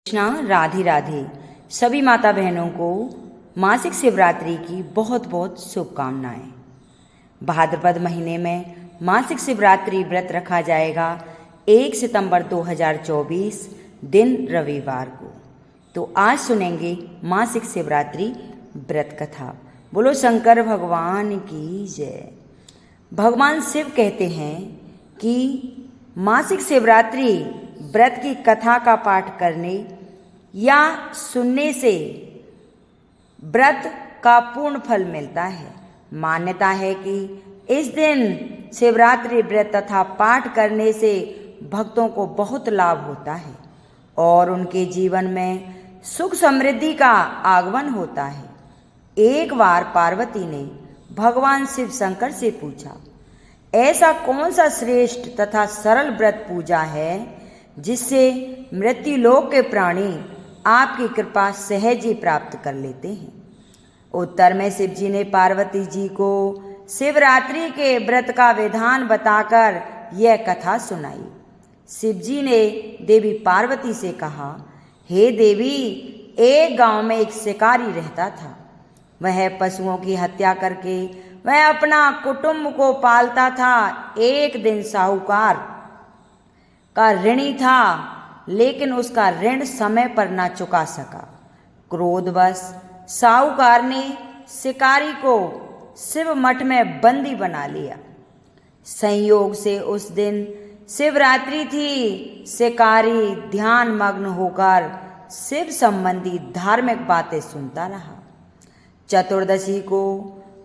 कृष्णा राधे राधे। सभी माता बहनों को मासिक शिवरात्रि की बहुत बहुत शुभकामनाएं। भाद्रपद महीने में मासिक शिवरात्रि व्रत रखा जाएगा 1 सितंबर 2024 दिन रविवार को। तो आज सुनेंगे मासिक शिवरात्रि व्रत कथा। बोलो शंकर भगवान की जय। भगवान शिव कहते हैं कि मासिक शिवरात्रि व्रत की कथा का पाठ करने या सुनने से व्रत का पूर्ण फल मिलता है। मान्यता है कि इस दिन शिवरात्रि व्रत तथा पाठ करने से भक्तों को बहुत लाभ होता है और उनके जीवन में सुख समृद्धि का आगमन होता है। एक बार पार्वती ने भगवान शिव शंकर से पूछा, ऐसा कौन सा श्रेष्ठ तथा सरल व्रत पूजा है जिससे मृत्युलोक के प्राणी आपकी कृपा सहज ही प्राप्त कर लेते हैं। उत्तर में शिव जी ने पार्वती जी को शिवरात्रि के व्रत का विधान बताकर यह कथा सुनाई। शिव जी ने देवी पार्वती से कहा, हे देवी, एक गांव में एक शिकारी रहता था। वह पशुओं की हत्या करके वह अपना कुटुंब को पालता था। एक दिन साहूकार का ऋणी था, लेकिन उसका ऋण समय पर न चुका सका। क्रोधवश साहूकार ने शिकारी को शिव मठ में बंदी बना लिया। संयोग से उस दिन शिवरात्रि थी। शिकारी ध्यान मग्न होकर शिव संबंधी धार्मिक बातें सुनता रहा। चतुर्दशी को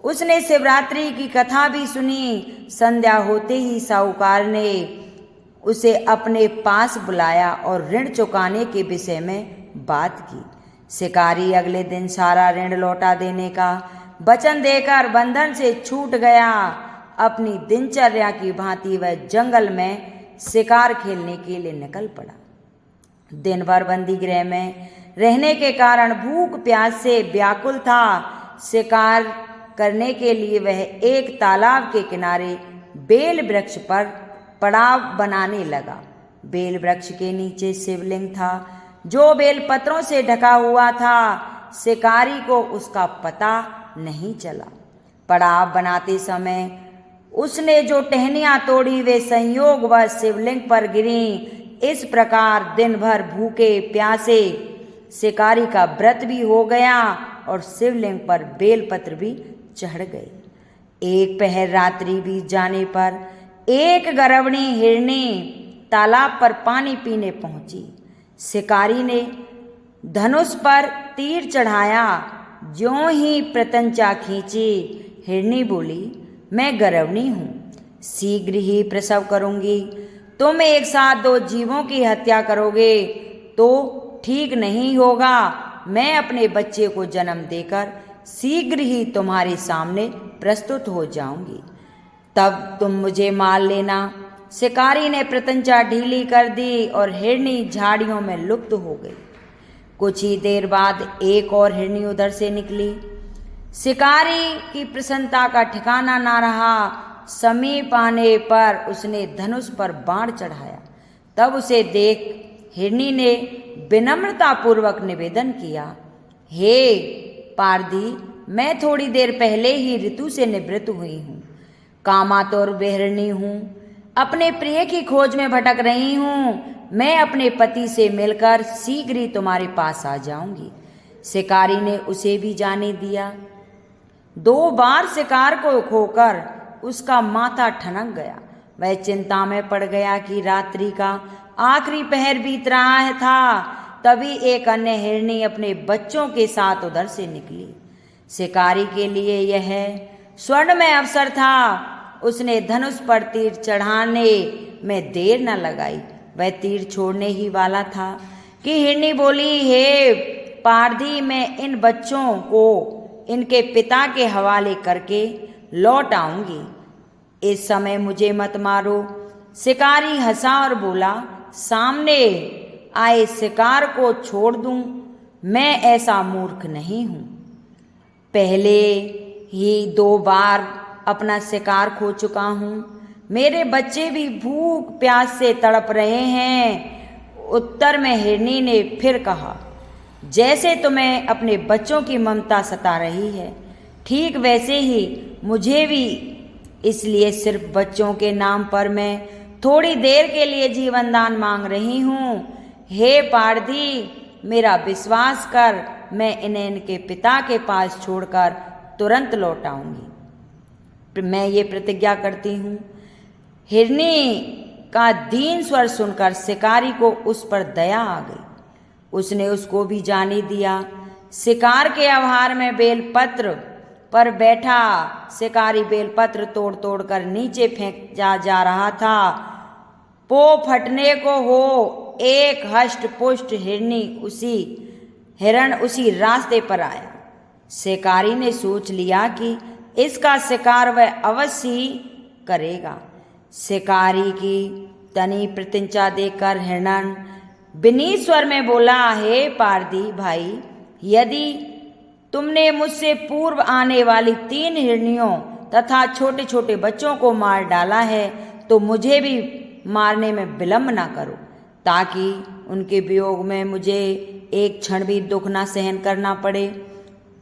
उसने शिवरात्रि की कथा भी सुनी। संध्या होते ही साहूकार ने उसे अपने पास बुलाया और ऋण चुकाने के विषय में बात की। शिकारी अगले दिन सारा ऋण लौटा देने का वचन देकर बंधन से छूट गया। अपनी दिनचर्या की भांति वह जंगल में शिकार खेलने के लिए निकल पड़ा। दिन भर बंदी गृह में रहने के कारण भूख प्यास से व्याकुल था। शिकार करने के लिए वह एक तालाब के किनारे बेल वृक्ष पर पड़ाव बनाने लगा। बेल वृक्ष के नीचे शिवलिंग था जो बेल पत्रों से ढका हुआ था। शिकारी को उसका पता नहीं चला। पड़ाव बनाते समय उसने जो टहनियां तोड़ी वे संयोग व शिवलिंग पर गिरी। इस प्रकार दिन भर भूखे प्यासे शिकारी का व्रत भी हो गया और शिवलिंग पर बेलपत्र भी चढ़ गए। एक पहर रात्रि बीत जाने पर एक गर्भणी हिरनी तालाब पर पानी पीने पहुंची। शिकारी ने धनुष पर तीर चढ़ाया। ज्यों ही प्रत्यंचा खींची, हिरनी बोली, मैं गर्भणी हूँ, शीघ्र ही प्रसव करूंगी। तुम एक साथ 2 जीवों की हत्या करोगे तो ठीक नहीं होगा। मैं अपने बच्चे को जन्म देकर शीघ्र ही तुम्हारे सामने प्रस्तुत हो जाऊंगी, तब तुम मुझे मार लेना। शिकारी ने प्रत्यंचा ढीली कर दी और हिरनी झाड़ियों में लुप्त हो गई। कुछ ही देर बाद एक और हिरनी उधर से निकली। शिकारी की प्रसन्नता का ठिकाना ना रहा। समीप आने पर उसने धनुष पर बाण चढ़ाया। तब उसे देख हिरनी ने विनम्रता पूर्वक निवेदन किया, हे पारधी, मैं थोड़ी देर पहले ही ऋतु से निवृत्त हुई हूँ। कामातुर बेहरनी हूँ, अपने प्रिय की खोज में भटक रही हूँ। मैं अपने पति से मिलकर शीघ्र ही तुम्हारे पास आ जाऊंगी। शिकारी ने उसे भी जाने दिया। 2 बार शिकार को खोकर उसका माथा ठनक गया। वह चिंता में पड़ गया कि रात्रि का आखिरी पहर बीत रहा था। तभी एक अन्य हिरनी अपने बच्चों के साथ उधर से निकली। शिकारी के लिए यह स्वर्णमय अवसर था। उसने धनुष पर तीर चढ़ाने में देर न लगाई। वह तीर छोड़ने ही वाला था कि हिरनी बोली, हे पारधी, मैं इन बच्चों को इनके पिता के हवाले करके लौट आऊंगी। इस समय मुझे मत मारो। शिकारी हंसा और बोला, सामने आए शिकार को छोड़ दूं? मैं ऐसा मूर्ख नहीं हूं। पहले ही 2 बार अपना शिकार खो चुका हूँ। मेरे बच्चे भी भूख प्यास से तड़प रहे हैं। उत्तर में हिरनी ने फिर कहा, जैसे तुम्हें अपने बच्चों की ममता सता रही है, ठीक वैसे ही मुझे भी, इसलिए सिर्फ बच्चों के नाम पर मैं थोड़ी देर के लिए जीवन दान मांग रही हूँ। हे पारधी, मेरा विश्वास कर, मैं इन्हें इनके पिता के पास छोड़कर तुरंत लौट आऊंगी। मैं ये प्रतिज्ञा करती हूँ। हिरनी का दीन स्वर सुनकर शिकारी को उस पर दया आ गई। उसने उसको भी जाने दिया। शिकार के आहार में बेलपत्र पर बैठा शिकारी बेलपत्र तोड़ तोड़ कर नीचे फेंक जा रहा था। पो फटने को हो, एक हष्ट पुष्ट हिरण उसी रास्ते पर आया। शिकारी ने सोच लिया कि इसका शिकार वह अवश्य ही करेगा। शिकारी की तनी प्रतिज्ञा देखकर हिरण विनीत स्वर में बोला, हे पारधी भाई, यदि तुमने मुझसे पूर्व आने वाली 3 हिरनियों तथा छोटे छोटे बच्चों को मार डाला है तो मुझे भी मारने में विलंब ना करो, ताकि उनके वियोग में मुझे एक क्षण भी दुख ना सहन करना पड़े।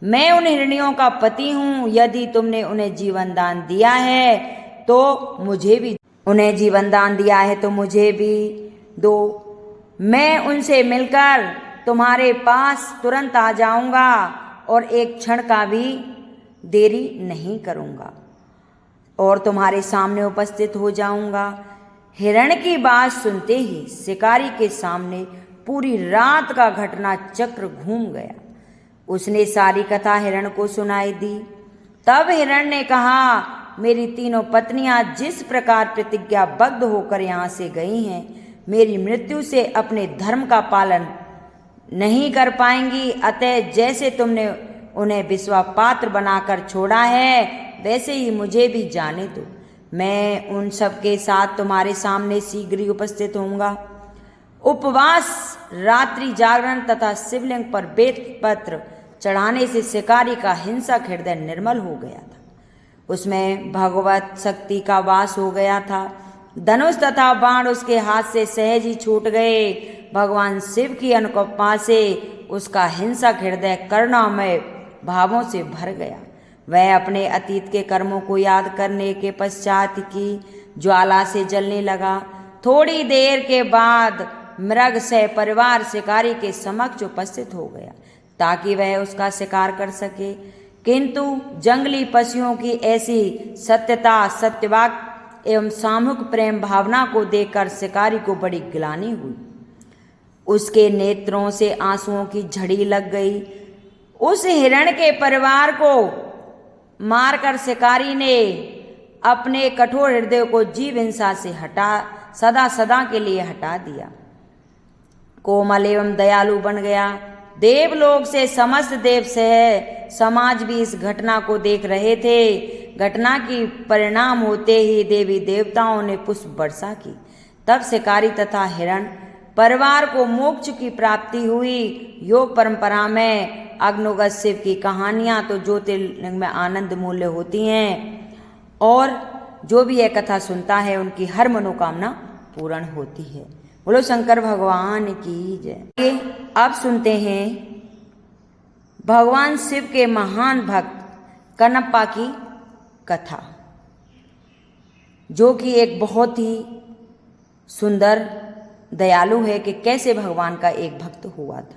मैं उन हिरनियों का पति हूँ। यदि तुमने उन्हें जीवन दान दिया है तो मुझे भी दो। मैं उनसे मिलकर तुम्हारे पास तुरंत आ जाऊंगा और एक क्षण का भी देरी नहीं करूंगा और तुम्हारे सामने उपस्थित हो जाऊंगा। हिरण की बात सुनते ही शिकारी के सामने पूरी रात का घटना चक्र घूम गया। उसने सारी कथा हिरण को सुनाई दी। तब हिरण ने कहा, मेरी 3 पत्नियां जिस प्रकार प्रतिज्ञाबद्ध होकर यहाँ से गई हैं, मेरी मृत्यु से अपने धर्म का पालन नहीं कर पाएंगी। अतः जैसे तुमने उन्हें विश्वापात्र बनाकर छोड़ा है, वैसे ही मुझे भी जाने दो। मैं उन सब के साथ तुम्हारे सामने शीघ्र ही उपस्थित होऊंगा। उपवास, रात्रि जागरण तथा शिवलिंग पर बेलपत्र चढ़ाने से शिकारी का हिंसक हृदय निर्मल हो गया था। उसमें भगवत शक्ति का वास हो गया था। धनुष तथा बाण उसके हाथ से सहज ही छूट गए। भगवान शिव की अनुकंपा से उसका हिंसक हृदय करुणामय भावों से भर गया। वह अपने अतीत के कर्मों को याद करने के पश्चात की ज्वाला से जलने लगा। थोड़ी देर के बाद मृग सह परिवार शिकारी के समक्ष उपस्थित हो गया ताकि वह उसका शिकार कर सके, किंतु जंगली पशुओं की ऐसी सत्यता, सत्यवाक एवं सामूहिक प्रेम भावना को देखकर शिकारी को बड़ी गिलानी हुई। उसके नेत्रों से आंसुओं की झड़ी लग गई। उस हिरण के परिवार को मारकर शिकारी ने अपने कठोर हृदय को जीव हिंसा से सदा सदा के लिए हटा दिया। कोमल एवं दयालु बन गया। देवलोक से समस्त देव सह समाज भी इस घटना को देख रहे थे। घटना की परिणाम होते ही देवी देवताओं ने पुष्प वर्षा की। तब शिकारी तथा हिरण परिवार को मोक्ष की प्राप्ति हुई। योग परंपरा में अग्निगत शिव की कहानियां तो ज्योतिर्लिंग में आनंद मूल्य होती हैं और जो भी यह कथा सुनता है उनकी हर मनोकामना पूर्ण होती है। बोलो शंकर भगवान की जय। अब सुनते हैं भगवान शिव के महान भक्त कनप्पा की कथा, जो कि एक बहुत ही सुंदर दयालु है कि कैसे भगवान का एक भक्त हुआ था।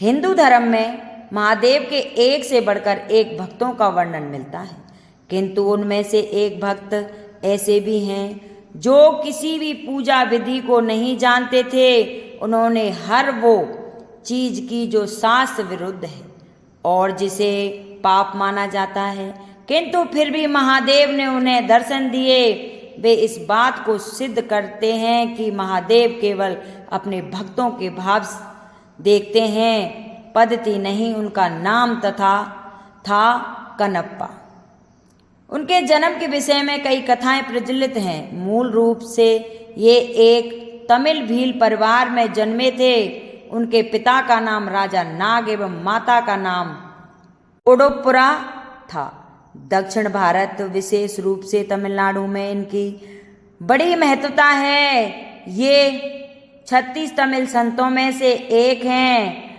हिंदू धर्म में महादेव के एक से बढ़कर एक भक्तों का वर्णन मिलता है, किंतु उनमें से एक भक्त ऐसे भी हैं जो किसी भी पूजा विधि को नहीं जानते थे। उन्होंने हर वो चीज की जो शास्त्र विरुद्ध है और जिसे पाप माना जाता है, किंतु फिर भी महादेव ने उन्हें दर्शन दिए। वे इस बात को सिद्ध करते हैं कि महादेव केवल अपने भक्तों के भाव देखते हैं, पद्धति नहीं। उनका नाम था कनप्पा। उनके जन्म के विषय में कई कथाएं प्रचलित हैं। मूल रूप से ये एक तमिल भील परिवार में जन्मे थे। उनके पिता का नाम राजा नाग एवं माता का नाम ओडोपुरा था। दक्षिण भारत, विशेष रूप से तमिलनाडु में इनकी बड़ी महत्वता है। ये 36 तमिल संतों में से एक हैं।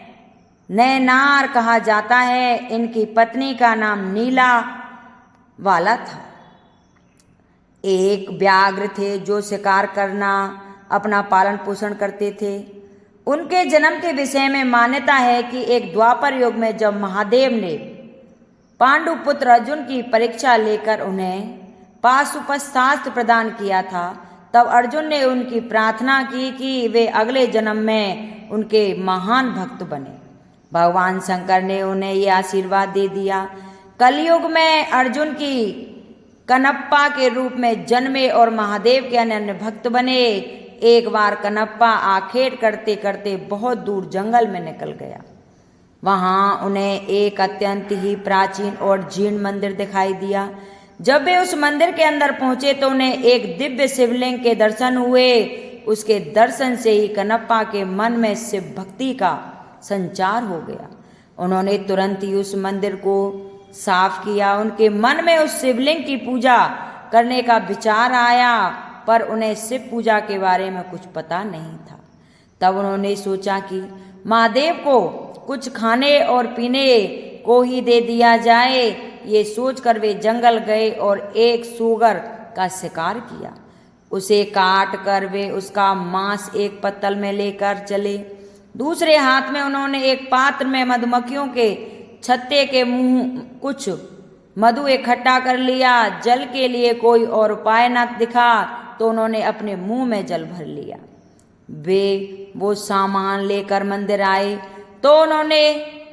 नयनार कहा जाता है। इनकी पत्नी का नाम नीला वाला था। एक व्याघ्र थे जो शिकार करना अपना पालन पोषण करते थे। उनके जन्म के विषय में मान्यता है कि एक द्वापर युग में जब महादेव ने पांडु पुत्र अर्जुन की परीक्षा लेकर उन्हें पाशुपतास्त्र प्रदान किया था, तब अर्जुन ने उनकी प्रार्थना की कि वे अगले जन्म में उनके महान भक्त बने। भगवान शंकर ने उन्हें यह आशीर्वाद दे दिया। कलयुग में अर्जुन की कनप्पा के रूप में जन्मे और महादेव के अनन्य भक्त बने। एक बार कनप्पा आखेट करते करते बहुत दूर जंगल में निकल गया। वहां उन्हें एक अत्यंत ही प्राचीन और जीर्ण मंदिर दिखाई दिया। जब वे उस मंदिर के अंदर पहुंचे तो उन्हें एक दिव्य शिवलिंग के दर्शन हुए। उसके दर्शन से ही कनप्पा के मन में शिव भक्ति का संचार हो गया। उन्होंने तुरंत ही उस मंदिर को साफ किया। उनके मन में उस शिवलिंग की पूजा करने का विचार आया, पर उन्हें शिव पूजा के बारे में कुछ पता नहीं था। तब उन्होंने सोचा कि महादेव को कुछ खाने और पीने को ही दे दिया जाए। ये सोचकर वे जंगल गए और एक सूगर का शिकार किया। उसे काट कर वे उसका मांस एक पत्तल में लेकर चले। दूसरे हाथ में उन्होंने एक पात्र में मधुमक्खियों के छत्ते के मुंह कुछ मधु इकट्ठा कर लिया। जल के लिए कोई और उपाय न दिखा तो उन्होंने अपने मुंह में जल भर लिया। वे वो सामान लेकर मंदिर आए तो उन्होंने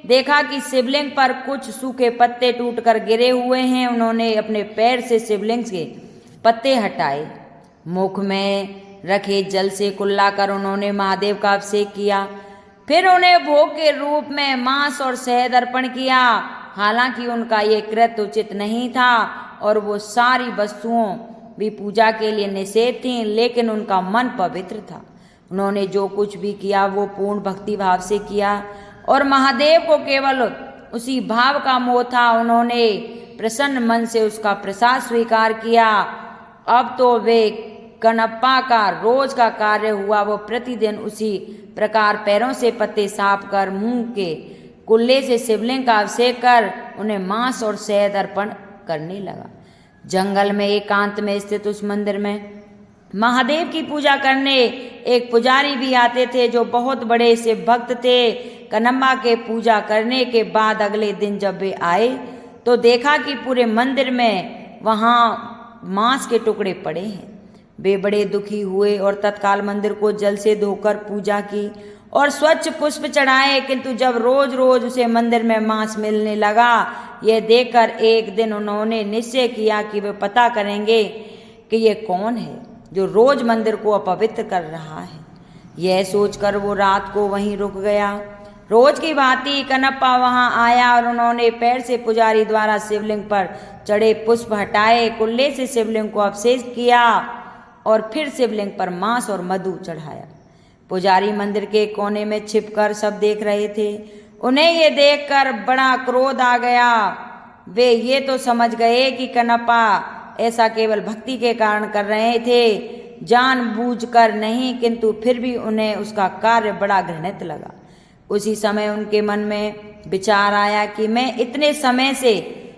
देखा कि शिवलिंग पर कुछ सूखे पत्ते टूटकर गिरे हुए हैं। उन्होंने अपने पैर से शिवलिंग के पत्ते हटाए। मुख में रखे जल से कुल्ला कर उन्होंने महादेव का अभिषेक किया। फिर उन्हें भोग के रूप में मांस और शहद अर्पण किया। हालांकि उनका ये कृत्य उचित नहीं था और वो सारी वस्तुओं भी पूजा के लिए निषेध थीं, लेकिन उनका मन पवित्र था। उन्होंने जो कुछ भी किया वो पूर्ण भक्ति भाव से किया और महादेव को केवल उसी भाव का मोह था। उन्होंने प्रसन्न मन से उसका प्रसाद स्वीकार किया। अब तो वे कनप्पा का रोज का कार्य हुआ। वो प्रतिदिन उसी प्रकार पैरों से पत्ते साफ कर मुंह के कुल्ले से शिवलिंग का अभिषेक कर उन्हें मांस और शहद अर्पण करने लगा। जंगल में एकांत में स्थित उस मंदिर में महादेव की पूजा करने एक पुजारी भी आते थे जो बहुत बड़े शिव भक्त थे। कनम्बा के पूजा करने के बाद अगले दिन जब वे आए तो देखा कि पूरे मंदिर में वहाँ मांस के टुकड़े पड़े हैं। वे बड़े दुखी हुए और तत्काल मंदिर को जल से धोकर पूजा की और स्वच्छ पुष्प चढ़ाए। किंतु जब रोज रोज उसे मंदिर में मांस मिलने लगा, यह देखकर एक दिन उन्होंने निश्चय किया कि वे पता करेंगे कि ये कौन है जो रोज मंदिर को अपवित्र कर रहा है। यह सोचकर वो रात को वहीं रुक गया। रोज की भांति कनप्पा वहां आया और उन्होंने पैर से पुजारी द्वारा शिवलिंग पर चढ़े पुष्प हटाए, कुल्ले से शिवलिंग को अभिषेक किया और फिर शिवलिंग पर मांस और मधु चढ़ाया। पुजारी मंदिर के कोने में छिपकर सब देख रहे थे। उन्हें ये देखकर बड़ा क्रोध आ गया। वे ये तो समझ गए कि कनप्पा ऐसा केवल भक्ति के कारण कर रहे थे, जानबूझकर नहीं, किंतु फिर भी उन्हें उसका कार्य बड़ा घृणित लगा। उसी समय उनके मन में विचार आया कि मैं इतने समय से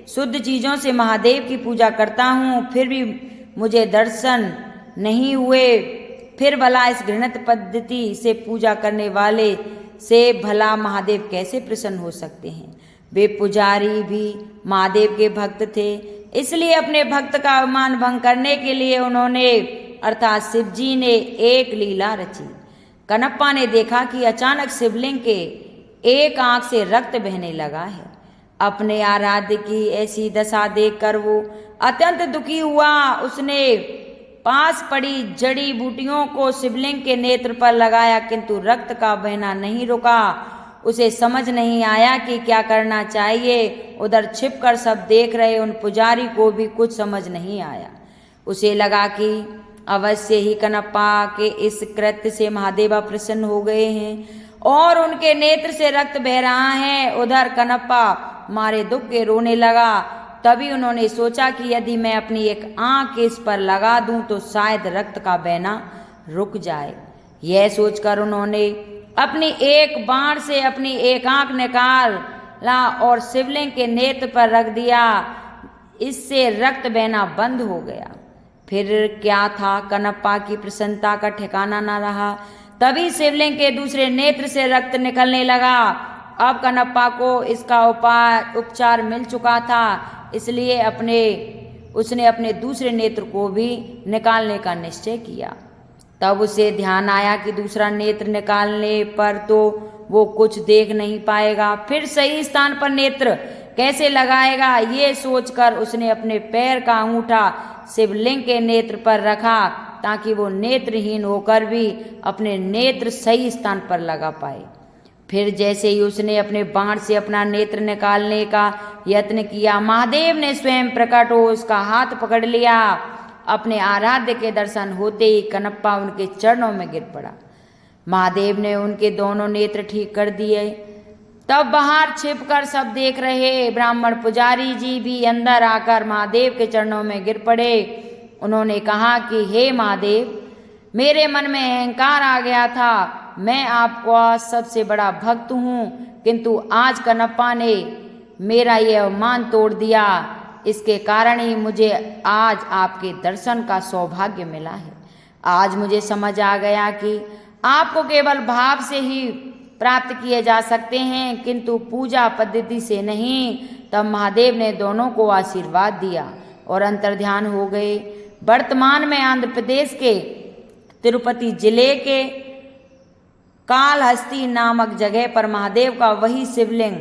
शुद्ध चीजों से महादेव की पूजा करता हूँ, फिर भी मुझे दर्शन नहीं हुए। फिर भला इस घृणित पद्धति से पूजा करने वाले से भला महादेव कैसे प्रसन्न हो सकते हैं। वे पुजारी भी महादेव के भक्त थे, इसलिए अपने भक्त का अभिमान भंग करने के लिए उन्होंने अर्थात शिव जी ने एक लीला रची। कनप्पा ने देखा कि अचानक शिवलिंग के एक आंख से रक्त बहने लगा है। अपने आराध्य की ऐसी दशा देखकर वो अत्यंत दुखी हुआ। उसने पास पड़ी जड़ी बूटियों को शिवलिंग के नेत्र पर लगाया, किंतु रक्त का बहना नहीं रुका। उसे समझ नहीं आया कि क्या करना चाहिए। उधर छिपकर सब देख रहे उन पुजारी को भी कुछ समझ नहीं आया। उसे लगा कि अवश्य ही कनप्पा के इस कृत्य से महादेव प्रसन्न हो गए हैं और उनके नेत्र से रक्त बह रहा है। उधर कनप्पा मारे दुख के रोने लगा। तभी उन्होंने सोचा कि यदि मैं अपनी एक आंख इस पर लगा दूं तो शायद रक्त का बहना रुक जाए। यह सोचकर उन्होंने अपनी एक बाण से अपनी एक आंख निकाला और शिवलिंग के नेत्र पर रख दिया। इससे रक्त बहना बंद हो गया। फिर क्या था, कनप्पा की प्रसन्नता का ठिकाना न रहा। तभी शिवलिंग के दूसरे नेत्र से रक्त निकलने लगा। अब कनप्पा को इसका उपचार मिल चुका था, इसलिए उसने अपने दूसरे नेत्र को भी निकालने का निश्चय किया। तब उसे ध्यान आया कि दूसरा नेत्र निकालने पर तो वो कुछ देख नहीं पाएगा, फिर सही स्थान पर नेत्र कैसे लगाएगा। ये सोचकर उसने अपने पैर का अंगूठा शिवलिंग के नेत्र पर रखा ताकि वो नेत्रहीन होकर भी अपने नेत्र सही स्थान पर लगा पाए। फिर जैसे ही उसने अपने बाण से अपना नेत्र निकालने का यत्न किया, महादेव ने स्वयं प्रकट हो उसका हाथ पकड़ लिया। अपने आराध्य के दर्शन होते ही कनप्पा उनके चरणों में गिर पड़ा। महादेव ने उनके दोनों नेत्र ठीक कर दिए। तब बाहर छिपकर सब देख रहे ब्राह्मण पुजारी जी भी अंदर आकर महादेव के चरणों में गिर पड़े। उन्होंने कहा कि हे महादेव, मेरे मन में अहंकार आ गया था, मैं आपका सबसे बड़ा भक्त हूँ, किंतु आज कनप्पा ने मेरा ये अभिमान तोड़ दिया। इसके कारण ही मुझे आज आपके दर्शन का सौभाग्य मिला है। आज मुझे समझ आ गया कि आपको केवल भाव से ही प्राप्त किए जा सकते हैं, किंतु पूजा पद्धति से नहीं। तब महादेव ने दोनों को आशीर्वाद दिया और अंतर्ध्यान हो गए। वर्तमान में आंध्र प्रदेश के तिरुपति जिले के कालहस्ती नामक जगह पर महादेव का वही शिवलिंग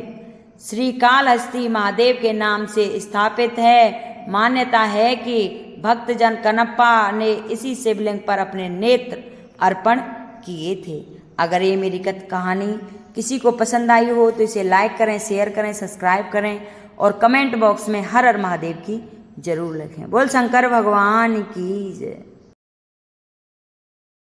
श्री कालहस्ती महादेव के नाम से स्थापित है। मान्यता है कि भक्तजन कनप्पा ने इसी शिवलिंग पर अपने नेत्र अर्पण किए थे। अगर ये मेरी कहानी किसी को पसंद आई हो तो इसे लाइक करें, शेयर करें, सब्सक्राइब करें और कमेंट बॉक्स में हर हर महादेव की जरूर लिखें। बोल शंकर भगवान की जय।